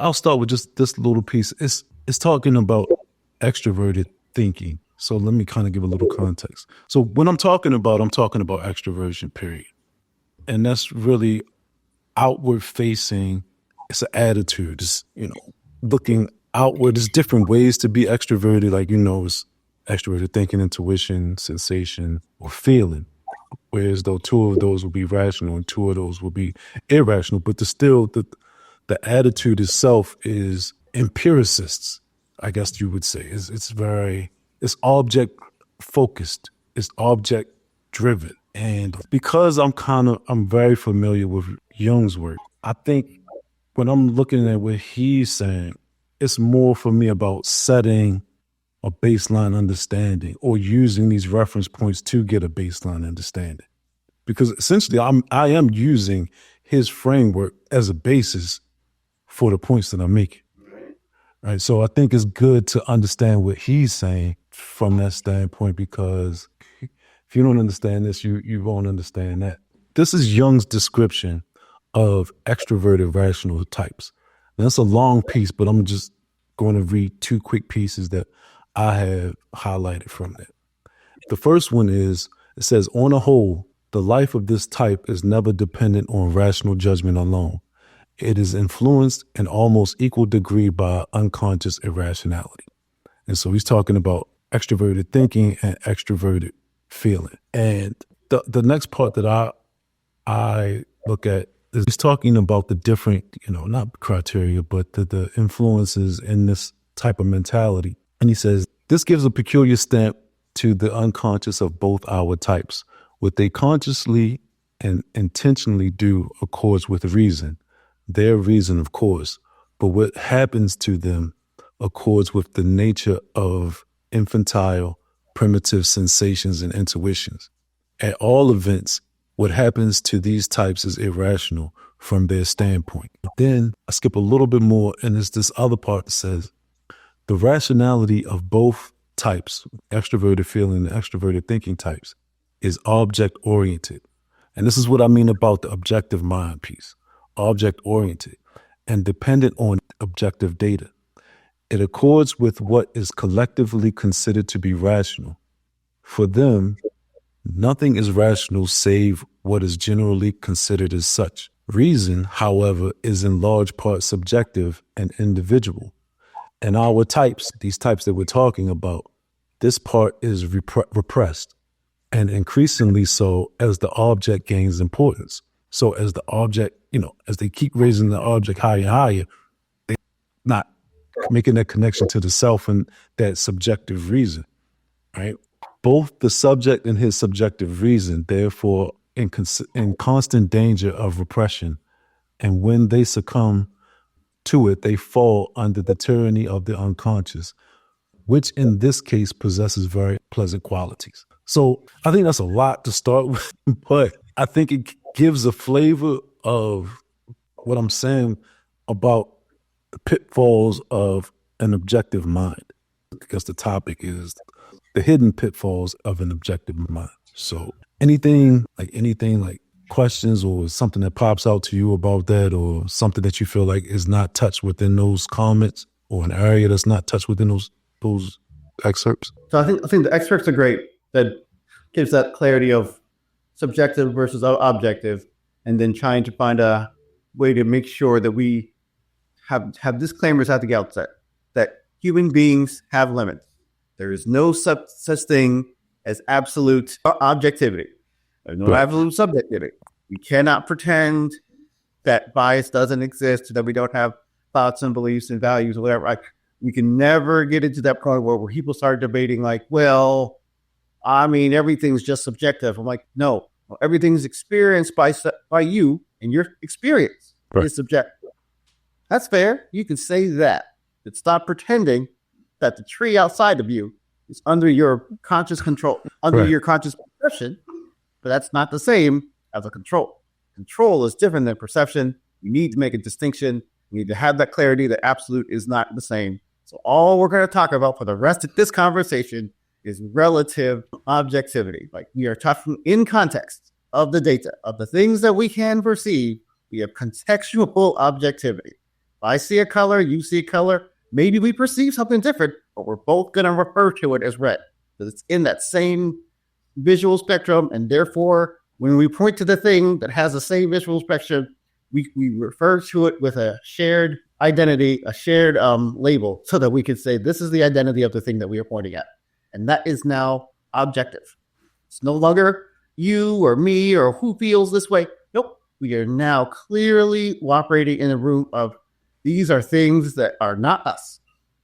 I'll start with just this little piece. It's talking about extroverted thinking. So let me kind of give a little context. So when I'm talking about extroversion, period. And that's really outward facing. It's an attitude. It's, looking outward. There's different ways to be extroverted. Like, it's extroverted thinking, intuition, sensation, or feeling. Whereas though two of those will be rational and two of those will be irrational. But the attitude itself is empiricists, I guess you would say. It's object focused. It's object driven. And because I'm very familiar with Jung's work, I think when I'm looking at what he's saying, it's more for me about setting a baseline understanding or using these reference points to get a baseline understanding. Because essentially I am using his framework as a basis for the points that I'm making. Right. So I think it's good to understand what he's saying from that standpoint, because if you don't understand this, you won't understand that. This is Jung's description of extroverted rational types. Now, that's a long piece, but I'm just going to read two quick pieces that I have highlighted from that. The first one is, it says, on a whole, the life of this type is never dependent on rational judgment alone. It is influenced in almost equal degree by unconscious irrationality. And so he's talking about extroverted thinking and extroverted feeling. And the next part that I look at is he's talking about the different, not criteria, but the influences in this type of mentality. And he says, this gives a peculiar stamp to the unconscious of both our types. What they consciously and intentionally do accords with reason, their reason, of course, but what happens to them accords with the nature of infantile, primitive sensations and intuitions. At all events, what happens to these types is irrational from their standpoint. Then I skip a little bit more, and there's this other part that says, the rationality of both types, extroverted feeling and extroverted thinking types, is object-oriented. And this is what I mean about the objective mind piece. Object-oriented and dependent on objective data. It accords with what is collectively considered to be rational. For them, nothing is rational save what is generally considered as such. Reason, however, is in large part subjective and individual. And our types, these types that we're talking about, this part is repressed, and increasingly so as the object gains importance. So as the object, as they keep raising the object higher and higher, they're not making that connection to the self and that subjective reason, right? Both the subject and his subjective reason, therefore, in constant danger of repression. And when they succumb to it, they fall under the tyranny of the unconscious, which in this case possesses very pleasant qualities. So I think that's a lot to start with, but I think it gives a flavor of what I'm saying about the pitfalls of an objective mind, because the topic is the hidden pitfalls of an objective mind. So anything like questions or something that pops out to you about that, or something that you feel like is not touched within those comments, or an area that's not touched within those excerpts? So I think the excerpts are great. That gives that clarity of subjective versus objective, and then trying to find a way to make sure that we have disclaimers at the outset that human beings have limits. There is no such thing as absolute objectivity. There's no absolute subjectivity. We cannot pretend that bias doesn't exist, that we don't have thoughts and beliefs and values or whatever. We can never get into that point where people start debating like, well, I mean, everything's just subjective. I'm like, no, everything's experienced by you, and your experience is subjective. That's fair. You can say that. But stop pretending that the tree outside of you is under your conscious control, under your conscious perception, but that's not the same as a control. Control is different than perception. You need to make a distinction. You need to have that clarity that absolute is not the same. So all we're going to talk about for the rest of this conversation is relative objectivity. Like, we are talking in context of the data, of the things that we can perceive. We have contextual objectivity. I see a color, you see a color. Maybe we perceive something different, but we're both going to refer to it as red. Because it's in that same visual spectrum. And therefore, when we point to the thing that has the same visual spectrum, we refer to it with a shared identity, a shared label, so that we can say this is the identity of the thing that we are pointing at. And that is now objective. It's no longer you or me or who feels this way. Nope. We are now clearly operating in a room of these are things that are not us.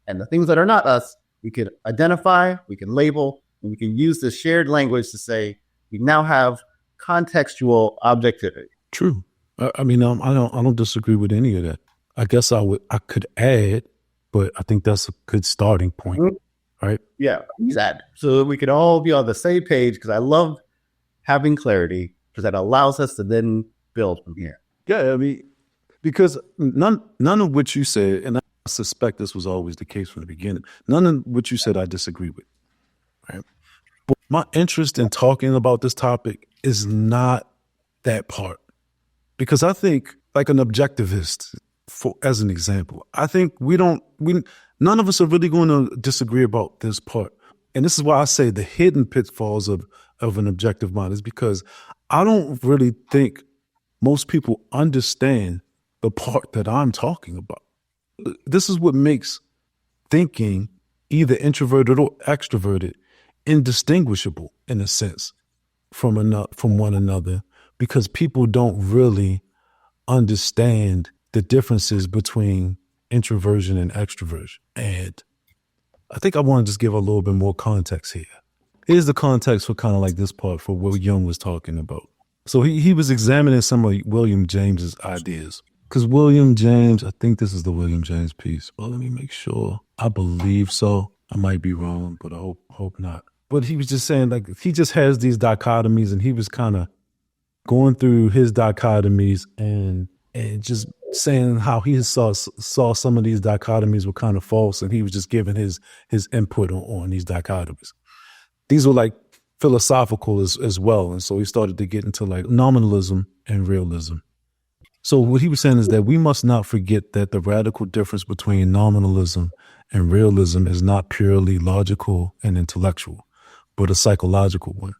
And the things that are not us, we can identify, we can label, and we can use this shared language to say we now have contextual objectivity. True. I mean, I don't disagree with any of that. I guess I could add, but I think that's a good starting point, right? Yeah, please add so that we can all be on the same page, because I love having clarity, because that allows us to then build from here. Yeah, I mean, because none of what you said, and I suspect this was always the case from the beginning, none of what you said I disagree with, right? But my interest in talking about this topic is not that part. Because I think, like an objectivist, as an example, I think none of us are really going to disagree about this part. And this is why I say the hidden pitfalls of an objective mind is because I don't really think most people understand the part that I'm talking about. This is what makes thinking either introverted or extroverted indistinguishable, in a sense, from one another, because people don't really understand the differences between introversion and extroversion. And I think I want to just give a little bit more context here. Here's the context for kind of like this part for what Jung was talking about. So he was examining some of William James's ideas. Because William James, I think this is the William James piece. Well, let me make sure. I believe so. I might be wrong, but I hope not. But he was just saying, like, he just has these dichotomies, and he was kind of going through his dichotomies and just saying how he saw some of these dichotomies were kind of false, and he was just giving his input on these dichotomies. These were like philosophical as well, and so he started to get into like nominalism and realism. So what he was saying is that we must not forget that the radical difference between nominalism and realism is not purely logical and intellectual, but a psychological one,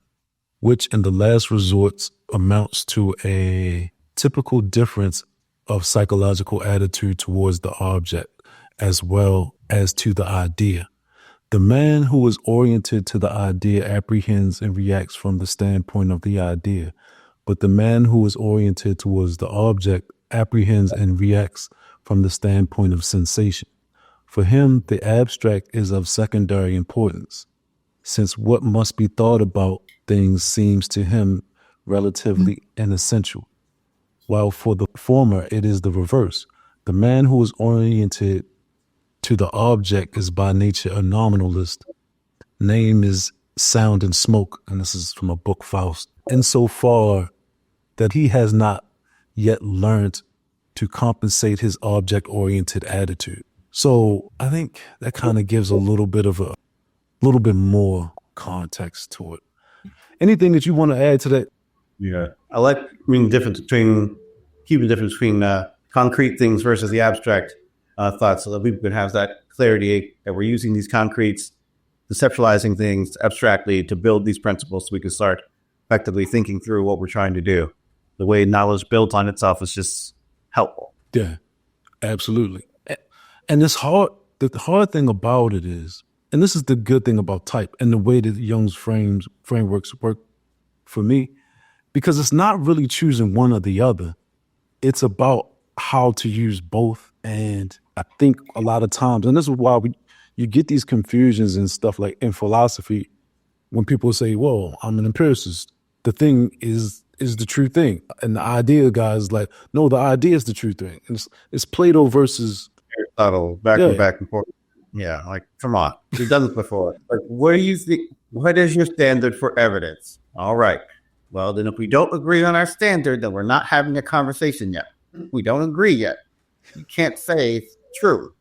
which in the last resort amounts to a typical difference of psychological attitude towards the object as well as to the idea. The man who is oriented to the idea apprehends and reacts from the standpoint of the idea, but the man who is oriented towards the object apprehends and reacts from the standpoint of sensation. For him, the abstract is of secondary importance, since what must be thought about things seems to him relatively inessential, while for the former it is the reverse. The man who is oriented to the object is by nature a nominalist. Name is sound and smoke, and this is from a book, Faust, insofar that he has not yet learned to compensate his object-oriented attitude. So I think that kind of gives a little bit more context to it. Anything that you want to add to that? Yeah, I like keeping the difference between concrete things versus the abstract thoughts, so that we could have that clarity that we're using these concretes, conceptualizing things abstractly to build these principles, so we can start effectively thinking through what we're trying to do. The way knowledge built on itself is just helpful. Yeah, absolutely. And the hard thing about it is, and this is the good thing about type and the way that Jung's frameworks work for me, because it's not really choosing one or the other. It's about how to use both. And I think a lot of times, and this is why you get these confusions and stuff like in philosophy, when people say, well, I'm an empiricist, the thing is the true thing. And the idea guy is like, no, the idea is the true thing. And it's Plato versus Aristotle, back and forth. Yeah, like, come on. We've done this before. Like, what do you think? What is your standard for evidence? All right. Well, then if we don't agree on our standard, then we're not having a conversation yet. We don't agree yet. You can't say it's true.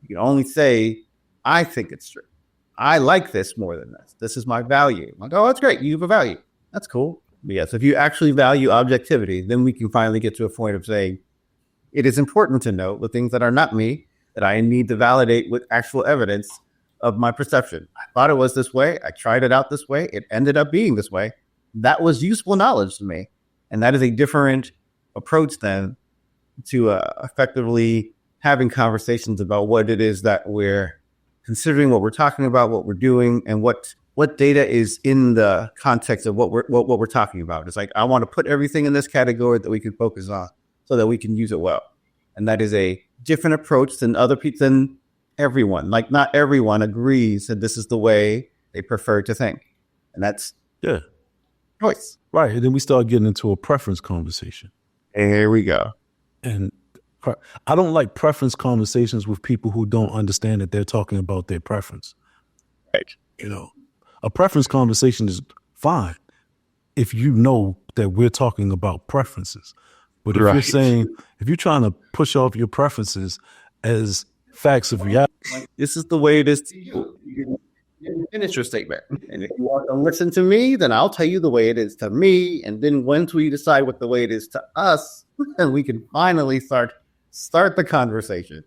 You can only say, I think it's true. I like this more than this. This is my value. I'm like, oh, that's great. You have a value. That's cool. But yes, if you actually value objectivity, then we can finally get to a point of saying, it is important to note the things that are not me that I need to validate with actual evidence of my perception. I thought it was this way. I tried it out this way. It ended up being this way. That was useful knowledge to me. And that is a different approach then to effectively having conversations about what it is that we're considering, what we're talking about, what we're doing, and what data is in the context of what we're talking about. It's like, I want to put everything in this category that we can focus on so that we can use it well. And that is a different approach than other people, than everyone. Like, not everyone agrees that this is the way they prefer to think. And that's choice. Right. And then we start getting into a preference conversation. Here we go. And I don't like preference conversations with people who don't understand that they're talking about their preference. Right. You know, a preference conversation is fine if you know that we're talking about preferences. But if you're saying, if you're trying to push off your preferences as facts of reality, this is the way it is to you. You finish your statement. And if you want to listen to me, then I'll tell you the way it is to me. And then once we decide what the way it is to us, then we can finally start the conversation.